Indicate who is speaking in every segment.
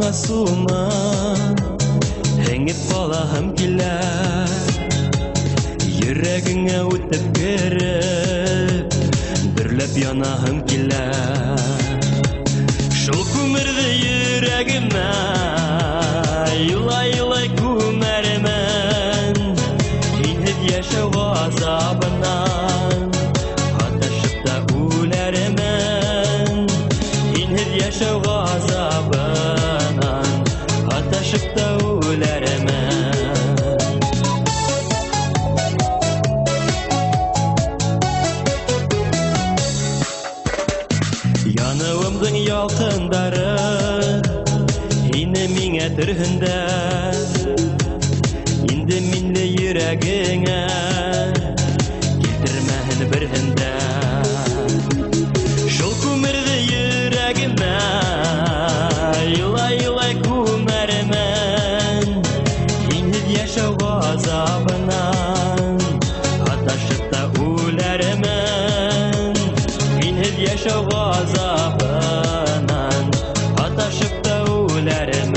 Speaker 1: аңа суыма Hengip қалағым келер Йөрәгеңә үтеп кереп Бүрләп янағым келер Шул күмерді йөрәгемә Илай-илай күмәрмен Һинһеҙ йәшәү ғазабынан Һаташып та үләрмен Һинһеҙ йәшәү ғазабынан Һаташып та үләрмен Януымдың ялҡындары Һине миңә төрһөндә Инде минле йөрәгеңә Килтермәһен берһендә Шул күмерҙе йөрәгемә Илай-илай күмәрмен Һинһеҙ йәшәү ғазабынан Һаташып та үләрмен Һинһеҙ йәшәү ғазабынан Һаташып та үләрмен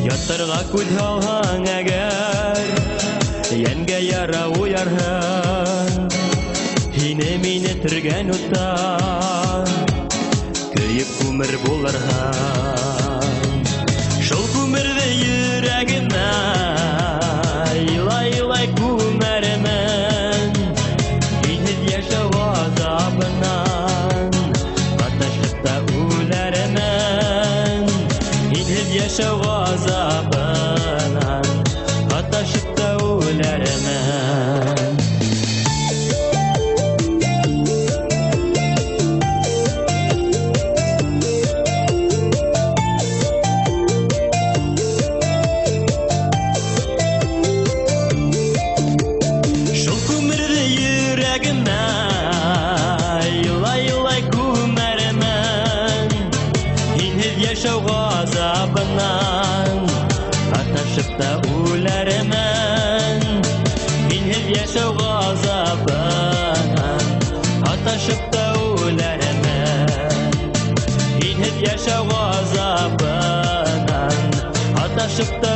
Speaker 1: Ятырға күҙ һалһаң әгәр Йәнгә яра уярһың Һине мине төргән утта Көйөп күмер булырһың Шул күмерҙе йөрәгемә Илай-илай күмәрмен Һинһеҙ йәшәү ғазабынан Һаташып та үләрмен Һинһеҙ йәшәү ғазабынан Һаташып та үләрмен Шул күмерҙе йөрәгемә Илай-илай күмәрмен Һинһеҙ йәшәү ғазабынан Һаташып та үләрмен Һинһеҙ йәшәү ғазабынан Һаташып та үләрмен Һинһеҙ йәшәү ғазабынан Һаташып та